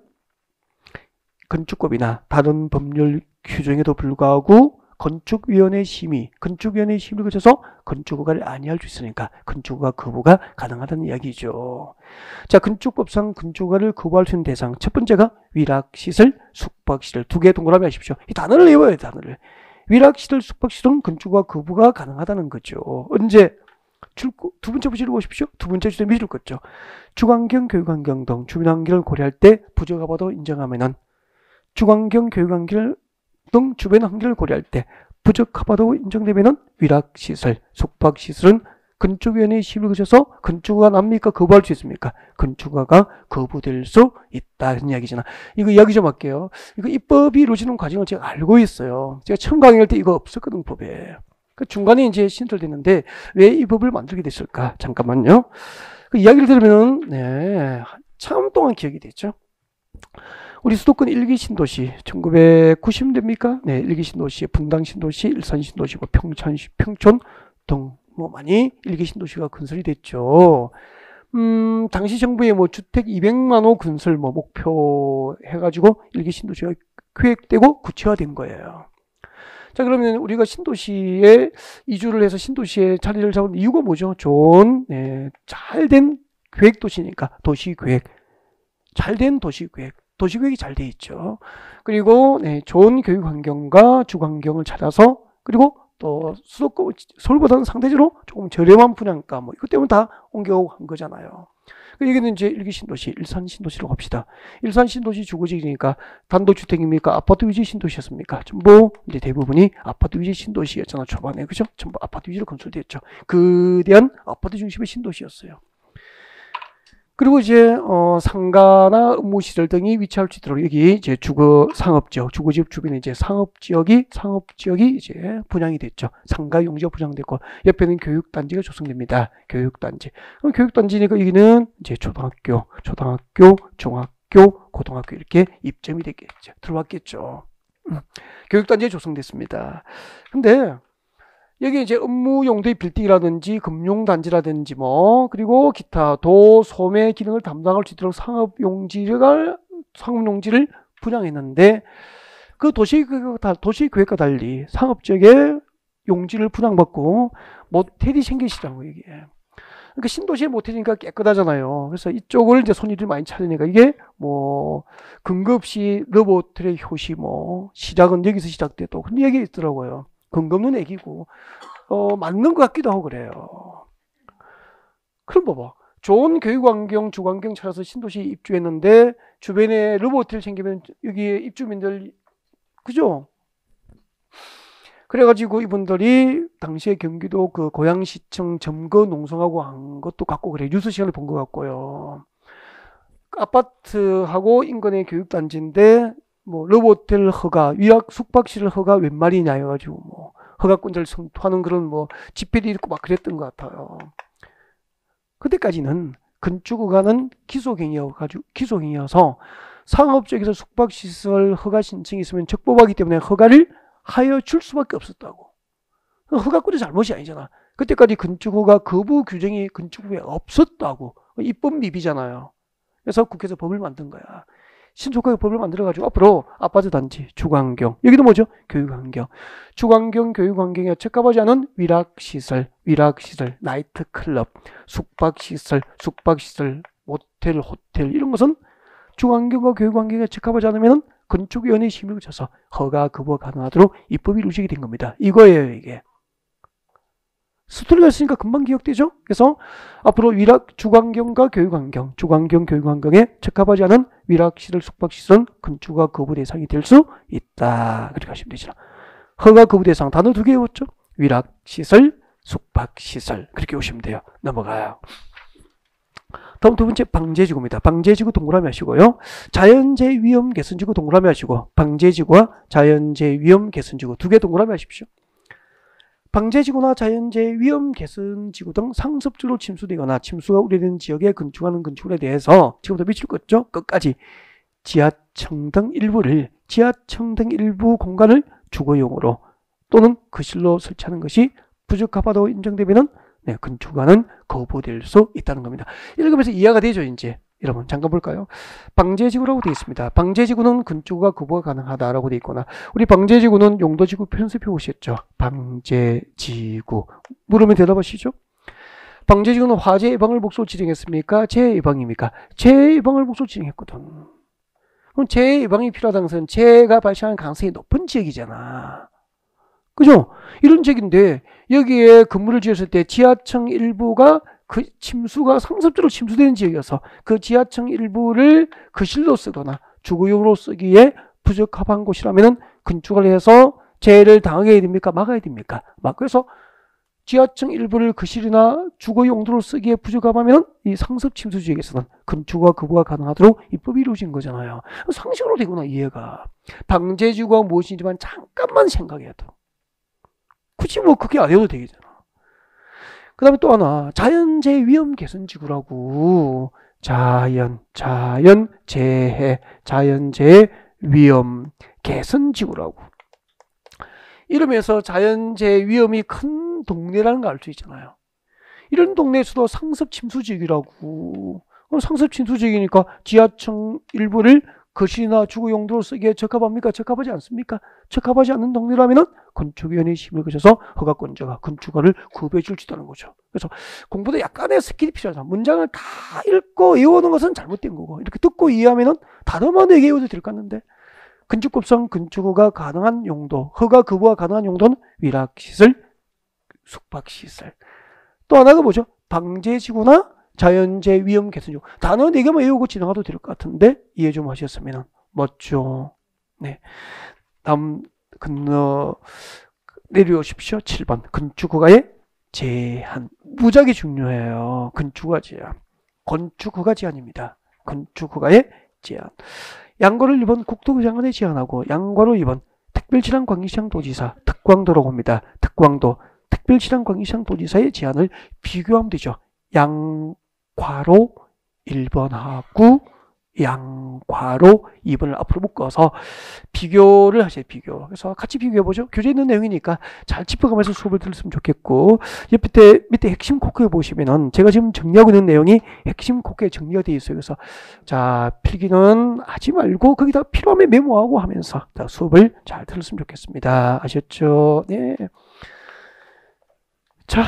건축법이나 다른 법률 규정에도 불구하고 건축위원회 심의를 거쳐서 건축허가를 아니할 수 있으니까 건축허가 거부가 가능하다는 이야기죠. 자, 건축법상 건축허가를 거부할 수 있는 대상 첫 번째가 위락시설, 숙박시설 두 개 동그라미 하십시오. 이 단어를 외워야 돼요. 단어를. 위락시설, 숙박시설은 건축허가 거부가 가능하다는 거죠. 언제? 두 번째 부지를 보십시오. 두 번째 주제 밑줄 긋죠. 주관경, 교육환경 등 주변환경을 고려할 때 부적합하다고 인정하면은 주관경, 교육환경 등 주변 환경을 고려할 때 부적합하다고 인정되면은 위락시설, 숙박시설은 건축위원회 심의를 거쳐서 건축허가 납니까? 거부할 수 있습니까? 건축허가가 거부될 수 있다. 이런 이야기잖아. 이거 이야기 좀 할게요. 이거 입법이 이루어지는 과정을 제가 알고 있어요. 제가 처음 강의할 때 이거 없었거든, 법에. 그 중간에 이제 신설됐는데 왜 이 법을 만들게 됐을까? 잠깐만요. 그 이야기를 들으면 네, 참 동안 기억이 됐죠. 우리 수도권 1기 신도시 1990년대입니까? 네, 1기 신도시, 분당 신도시, 일산 신도시, 평촌 등 뭐 많이 1기 신도시가 건설이 됐죠. 당시 정부의 뭐 주택 200만 호 건설 뭐 목표 해가지고 1기 신도시가 계획되고 구체화된 거예요. 자, 그러면 우리가 신도시에 이주를 해서 신도시에 자리를 잡은 이유가 뭐죠? 좋은, 네, 잘된 계획도시니까 도시계획. 잘된 도시계획. 도시계획이 잘 돼 있죠. 그리고 네, 좋은 교육환경과 주거환경을 찾아서 그리고 또 수도권 서울보다는 상대적으로 조금 저렴한 분양가 뭐 이것 때문에 다 옮겨오고 한 거잖아요. 여기는 이제 1기 신도시, 일산 신도시로 갑시다. 일산 신도시 주거지니까 단독주택입니까? 아파트 위주 신도시였습니까? 전부 이제 대부분이 아파트 위주 신도시였잖아, 초반에. 그죠? 전부 아파트 위주로 건설됐죠. 거대한 아파트 중심의 신도시였어요. 그리고 이제 상가나 업무시설 등이 위치할 수 있도록 여기 이제 주거 상업지역, 주거지역 주변에 이제 상업지역이 이제 분양이 됐죠. 상가 용지가 분양됐고 옆에는 교육단지가 조성됩니다. 교육단지. 그럼 교육단지니까 여기는 이제 초등학교, 중학교, 고등학교 이렇게 입점이 됐겠죠. 들어왔겠죠. 교육단지에 조성됐습니다. 근데 여기 이제 업무 용도의 빌딩이라든지 금융단지라든지 뭐 그리고 기타 도소매 기능을 담당할 수 있도록 상업용지를 분양했는데 그 도시계획과 달리 상업지역에 용지를 분양받고 모텔이 생기시더라고요, 이게. 그러니까 신도시에 모텔이니까 깨끗하잖아요. 그래서 이쪽을 이제 손님들이 많이 찾으니까 이게 뭐 근거 없이 러브호텔의 효시 뭐 시작은 여기서 시작됐고 그런 얘기 있더라고요. 근거 없는 얘기고 맞는 것 같기도 하고 그래요. 그럼 봐봐. 좋은 교육환경, 주거환경 찾아서 신도시에 입주했는데 주변에 러브호텔 생기면 여기에 입주민들 그죠? 그래가지고 이분들이 당시에 경기도 그 고양시청 점거 농성하고 한 것도 같고 그래. 뉴스 시간을 본 것 같고요. 아파트하고 인근의 교육단지인데 뭐 러브호텔 허가, 위락 숙박시설 허가 웬 말이냐 해가지고 뭐 허가권자를 선포하는 그런 뭐 집회도 있고 막 그랬던 것 같아요. 그때까지는 건축허가는 기소행위여서 상업적에서 숙박시설 허가 신청이 있으면 적법하기 때문에 허가를 하여 줄 수밖에 없었다고. 허가권의 잘못이 아니잖아. 그때까지 건축허가 거부 규정이 건축법에 없었다고. 입법 미비잖아요. 그래서 국회에서 법을 만든 거야. 신속하게 법을 만들어가지고 앞으로 아파트 단지, 주거환경, 여기도 뭐죠? 교육환경. 주거환경, 교육환경에 적합하지 않은 위락시설, 나이트클럽, 숙박시설, 모텔, 호텔 이런 것은 주거환경과 교육환경에 적합하지 않으면 건축위원회의 심의를 거쳐서 허가 거부가 가능하도록 입법이 이루어지게 된 겁니다. 이거예요, 이게. 스토리가 있으니까 금방 기억되죠? 그래서 앞으로 주거환경과 교육환경, 교육환경에 적합하지 않은 위락시설, 숙박시설은 건축허가 거부 대상이 될 수 있다. 그렇게 하시면 되죠. 허가 거부 대상 단어 2개 외웠죠? 위락시설, 숙박시설. 그렇게 오시면 돼요. 넘어가요. 다음 두 번째 방제지구입니다. 방제지구 동그라미 하시고요. 자연재해 위험 개선지구 동그라미 하시고 방제지구와 자연재해 위험 개선지구 2개 동그라미 하십시오. 방제지구나 자연재해 위험 개선지구 등 상습적으로 침수되거나 침수가 우려되는 지역에 건축하는 건축물에 대해서 지금부터 밑줄 긋죠. 끝까지 지하층 등 일부 공간을 주거용으로 또는 거실로 설치하는 것이 부적합하다고 인정되면 건축안은 거부될 수 있다는 겁니다. 읽으면서 이해가 되죠, 이제. 여러분, 잠깐 볼까요? 방제지구라고 되어 있습니다. 방제지구는 건축허가 거부가 가능하다라고 되어 있거나, 우리 방제지구는 용도지구 편습해 오셨죠? 방제지구. 물으면 대답하시죠? 방제지구는 화재 예방을 목적으로 지정했습니까? 재해 예방입니까? 재해 예방을 목적으로 지정했거든. 그럼 재해 예방이 필요하다는 것은 재해가 발생할 가능성이 높은 지역이잖아. 그죠? 이런 지역인데 여기에 건물을 지었을 때 지하층 일부가 그 침수가 상습적으로 침수되는 지역이어서 그 지하층 일부를 거실로 쓰거나 주거용으로 쓰기에 부적합한 곳이라면 건축을 해서 재해를 당하게 해야 됩니까? 막아야 됩니까? 그래서 지하층 일부를 거실이나 주거용도로 쓰기에 부적합하면 이 상습 침수 지역에서는 건축허가 거부가 가능하도록 입법이 이루어진 거잖아요. 상식으로 되구나, 이해가. 방제지구가 무엇인지만 잠깐만 생각해야 돼. 굳이 뭐 그게 안 해도 되겠잖아. 그 다음에 또 하나, 자연재해 위험 개선지구라고. 자연재해 위험 개선지구라고. 이러면서 자연재해 위험이 큰 동네라는 걸 알 수 있잖아요. 이런 동네에서도 상습 침수지역이라고. 상습 침수지역이니까 지하층 일부를 거실이나 주거 용도로 쓰기에 적합합니까? 적합하지 않습니까? 적합하지 않는 동네라면 건축위원회의 심의를 거쳐서 허가권자가 건축허가를 거부해 줄 수 있다는 거죠. 그래서 공부도 약간의 스킬이 필요하다. 문장을 다 읽고 외우는 것은 잘못된 거고, 이렇게 듣고 이해하면 단어만 4개 외워도 될 것 같는데, 건축법상 건축허가 가능한 용도, 허가 거부가 가능한 용도는 위락시설, 숙박시설. 또 하나가 뭐죠? 방제지구나 자연재해 위험 개선지구. 단어 4개만 외우고 지나가도 될 것 같은데 이해 좀 하셨으면 멋져. 네. 다음 내려오십시오. 7번 건축허가의 제한. 무지하게 중요해요. 건축허가 제한. 건축허가 제한입니다. 건축허가의 제한. 양과로 1번 국토부 장관의 제한하고 양과로 2번 특별지방 광역시장 도지사 특광도라고 합니다. 특광도 특별지방 광역시장 도지사의 제한을 비교하면 되죠. 양과로 1번하고 양과로 2번을 앞으로 묶어서 비교를 하세요. 비교. 그래서 같이 비교해보죠. 교재에 있는 내용이니까 잘 짚어가면서 수업을 들었으면 좋겠고, 밑에 핵심 코크에 보시면은 제가 지금 정리하고 있는 내용이 핵심 코크에 정리가 되어 있어요. 그래서 자, 필기는 하지 말고 거기다 필요하면 메모하고 하면서 자, 수업을 잘 들었으면 좋겠습니다. 아셨죠? 네. 자,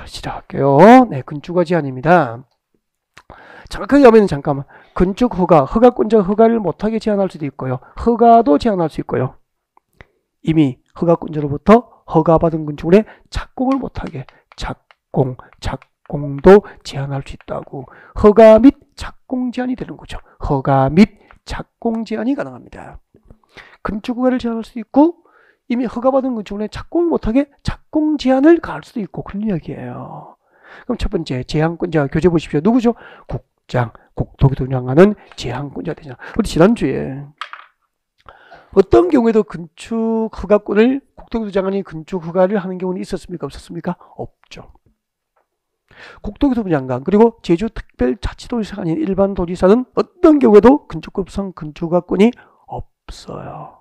시작할게요. 네, 건축허가 제한입니다. 정확하게 하면 잠깐만. 건축허가, 허가권자 허가를 못하게 제한할 수도 있고요. 허가도 제한할 수 있고요. 이미 허가권자로부터 허가받은 건축물에 착공을 못하게 착공도 제한할 수 있다고. 허가 및 착공 제한이 되는 거죠. 허가 및 착공 제한이 가능합니다. 건축허가를 제한할 수도 있고 이미 허가받은 건축물에 착공을 못하게 착공 제한을 가할 수도 있고, 그런 이야기예요. 그럼 첫 번째 제한권자 교재 보십시오. 누구죠? 국토부도 운영하는 제한권자가 되잖아. 우리 지난주에 어떤 경우에도 건축 허가권을 국토부 장관이 건축 허가를 하는 경우는 있었습니까? 없었습니까? 없죠. 국토교통부 장관 그리고 제주특별자치도지사가 아닌 일반 도지사는 어떤 경우에도 건축법상 건축허가권이 없어요.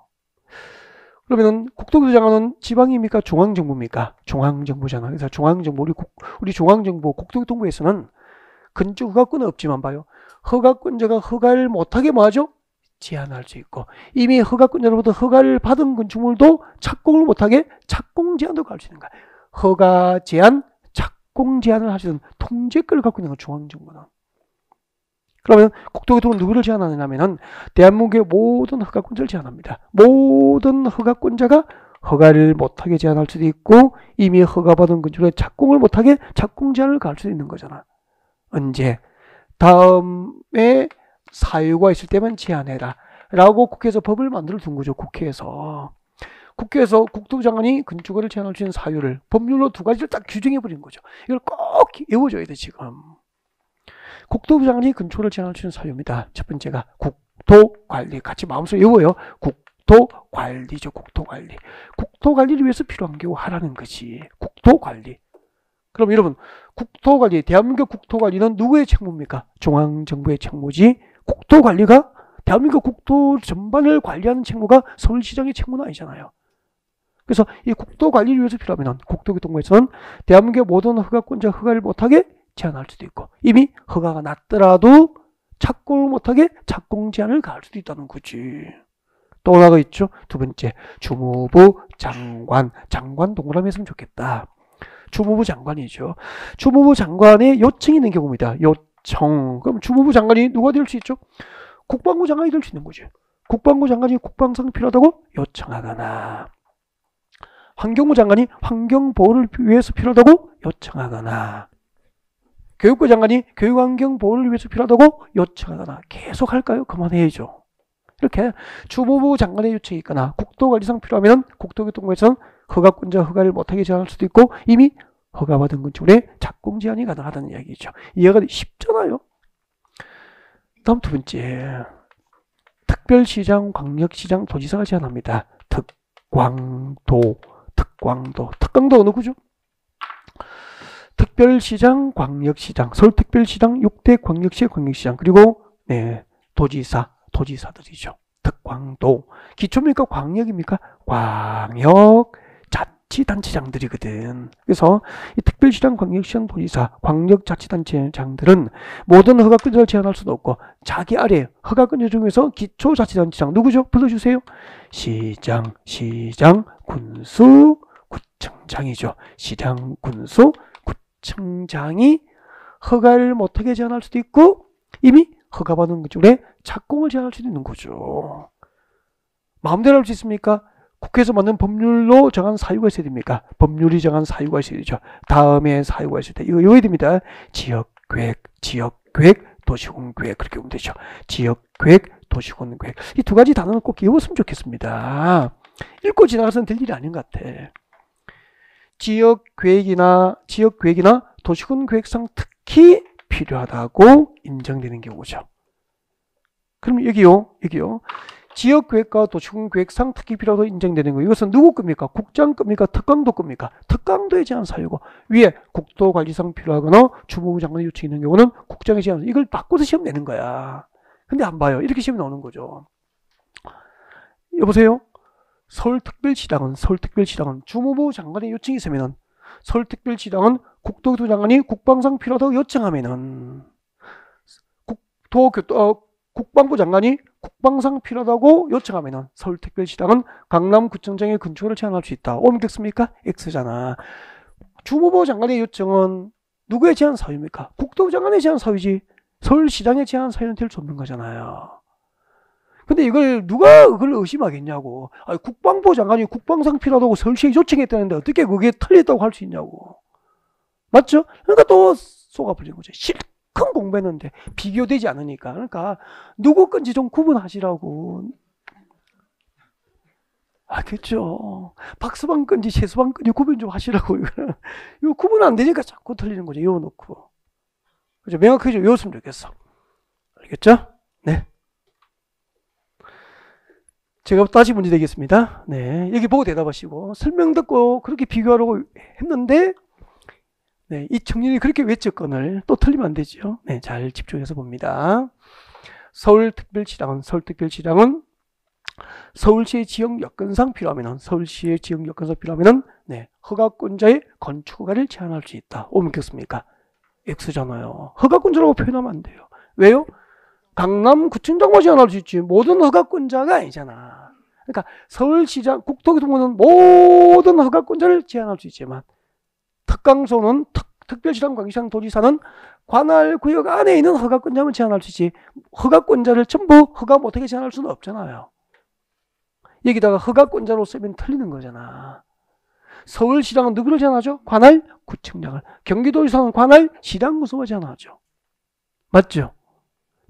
그러면은 국토교토 장관은 지방입니까? 중앙정부입니까? 중앙정부잖아. 그래서 중앙정부, 우리 중앙정부 국토교통부에서는 건축 허가권은 없지만 봐요. 허가권자가 허가를 못하게 뭐하죠? 제한할 수 있고, 이미 허가권자로부터 허가를 받은 건축물도 착공을 못하게 착공 제한도 갈 수 있는 거야. 허가 제한, 착공 제한을 할 수 있는 통제권을 갖고 있는 건 중앙정부는. 그러면 국토교통은 누구를 제한하느냐면은 대한민국의 모든 허가권자를 제한합니다. 모든 허가권자가 허가를 못하게 제한할 수도 있고, 이미 허가받은 건축물에 착공을 못하게 착공 제한을 갈 수도 있는 거잖아. 언제? 다음에 사유가 있을 때만 제한해라 라고 국회에서 법을 만들어 둔 거죠. 국회에서 국토부장관이 건축을 제한할 수 있는 사유를 법률로 두 가지를 딱 규정해 버린 거죠. 이걸 꼭 외워줘야 돼. 지금 국토부장관이 건축을 제한할 수 있는 사유입니다. 첫 번째가 국토관리. 같이 마음속에 외워요. 국토관리죠. 국토관리를 위해서 필요한 게 하라는 거지. 국토관리. 그럼 여러분, 국토관리, 대한민국 국토관리는 누구의 책무입니까? 중앙정부의 책무지. 국토관리가 대한민국 국토 전반을 관리하는 책무가 서울시장의 책무는 아니잖아요. 그래서 이 국토관리를 위해서 필요하면 국토교통부에서는 대한민국의 모든 허가권자 허가를 못하게 제한할 수도 있고, 이미 허가가 났더라도 착공을 못하게 착공 제한을 가할 수도 있다는 거지. 또 하나가 있죠. 두 번째, 주무부 장관. 장관 동그라미 했으면 좋겠다. 주무부 장관이죠. 주무부 장관의 요청이 있는 경우입니다. 요청. 그럼 주무부 장관이 누가 될 수 있죠? 국방부 장관이 될 수 있는 거지. 국방부 장관이 국방상 필요하다고 요청하거나, 환경부 장관이 환경보호를 위해서 필요하다고 요청하거나, 교육부 장관이 교육환경보호를 위해서 필요하다고 요청하거나. 계속 할까요? 그만해야죠. 이렇게 주무부 장관의 요청이 있거나 국토관리상 필요하면 국토교통부에서는 허가권자 허가를 못하게 제한할 수도 있고, 이미 허가받은 건축물에 착공 제한이 가능하다는 이야기죠. 이해가 쉽잖아요. 다음 두 번째, 특별시장, 광역시장, 도지사가 제한합니다. 특광도 어느 구죠? 특별시장, 광역시장, 서울특별시장, 6대 광역시, 광역시장, 그리고 도지사들이죠. 특광도. 기초입니까? 광역입니까? 광역 자치단체장들이거든. 그래서 이 특별시장, 광역시장, 도지사, 광역자치단체장들은 모든 허가권자를 제한할 수도 없고, 자기 아래 허가권자 중에서 기초자치단체장 누구죠? 불러주세요. 시장, 군수, 구청장이죠. 시장, 군수, 구청장이 허가를 못하게 제한할 수도 있고, 이미 허가받은 건축물에 착공을 제한할 수도 있는 거죠. 마음대로 할 수 있습니까? 국회에서 만든 법률로 정한 사유가 있어야 됩니까? 법률이 정한 사유가 있어야 되죠. 다음에 사유가 있을 때 이거 외워야 됩니다. 지역계획, 도시군계획, 그렇게 보면 되죠. 지역계획, 도시군계획. 이 두 가지 단어는 꼭 외웠으면 좋겠습니다. 읽고 지나가서는 될 일이 아닌 것 같아. 지역계획이나 도시군계획상 특히 필요하다고 인정되는 경우죠. 그럼 여기요. 지역계획과 도시군계획상 특히 필요하다고 인정되는 거. 이것은 누구 겁니까? 국장 겁니까? 특강도 겁니까? 특강도에 제한 사유고, 위에 국토관리상 필요하거나 주무부 장관의 요청이 있는 경우는 국장의 제한. 이걸 바꿔서 시험 내는 거야. 근데 안 봐요. 이렇게 시험 나오는 거죠. 여보세요? 서울특별시장은 주무부 장관의 요청이 있으면은, 서울특별시장은 국토교토 장관이 국방상 필요하다고 요청하면은, 국방부 장관이 국방상 필요하다고 요청하면은 서울특별시장은 강남구청장의 건축을 제한할 수 있다. 옮겼습니까? X잖아. 주무부 장관의 요청은 누구의 제한 사유입니까? 국토부 장관의 제한 사유지. 서울시장의 제한 사유는 될 수 없는 거잖아요. 근데 이걸 누가 그걸 의심하겠냐고. 아니, 국방부 장관이 국방상 필요하다고 서울시에 요청했다는데 어떻게 그게 틀렸다고 할 수 있냐고. 맞죠? 그러니까 또 쏘가버린 거죠. 큰 공부했는데 비교되지 않으니까. 그러니까 누구 건지 좀 구분하시라고. 그렇죠. 박수방 건지 세수방 건지 구분 좀 하시라고. 이거 구분 안 되니까 자꾸 틀리는 거죠. 외워놓고. 그죠? 명확하게 좀 외웠으면 좋겠어. 알겠죠? 네. 제가 다시 문제 되겠습니다. 네. 여기 보고 대답하시고, 설명 듣고 그렇게 비교하라고 했는데, 네, 이 청년이 그렇게 외쳤건을 또 틀리면 안 되죠. 네, 잘 집중해서 봅니다. 서울특별시장은 서울시의 지역 여건상 필요하면은 서울시의 지역 여건상 필요하면은 네, 허가권자의 건축 허가를 제한할 수 있다. 옮겼습니까? X잖아요. 허가권자라고 표현하면 안 돼요. 왜요? 강남구청장만 제한할 수 있지 모든 허가권자가 아니잖아. 그러니까 서울시장 국토교통부는 모든 허가권자를 제한할 수 있지만 특강소는 특별시장 광시장 도지사는 관할 구역 안에 있는 허가권자만 제한할 수 있지 허가권자를 전부 허가 못하게 제한할 수는 없잖아요. 여기다가 허가권자로 쓰면 틀리는 거잖아. 서울시장은 누구를 제한하죠? 관할 구청장을. 경기도지사는 관할 시장구청을 제한하죠. 맞죠?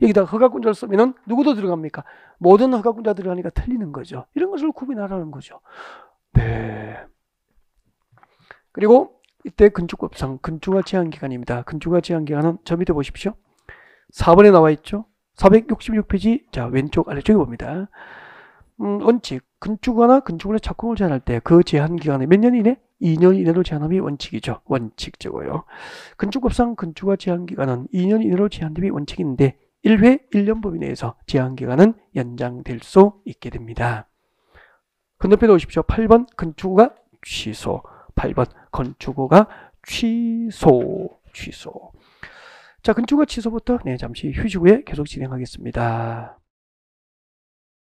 여기다가 허가권자를 쓰면 누구도 들어갑니까? 모든 허가권자 들어가니까 틀리는 거죠. 이런 것을 구분하라는 거죠. 네. 그리고 이때 건축법상 건축허가 제한기간입니다. 건축허가 제한기간은 저 밑에 보십시오. 4번에 나와 있죠. 466페이지 자 왼쪽 아래쪽에 봅니다. 원칙 건축허가나 건축물의 착공을 제한할 때 그 제한기간에 몇 년 이내? 2년 이내로 제한함이 원칙이죠. 원칙적으로요. 건축법상 건축허가 제한기간은 2년 이내로 제한됨이 원칙인데 1회 1년 범위 내에서 제한기간은 연장될 수 있게 됩니다. 건너편에 오십시오. 8번 건축허가 취소. 8번 건축허가 취소. 자, 건축허가 취소부터 잠시 휴식 후에 계속 진행하겠습니다.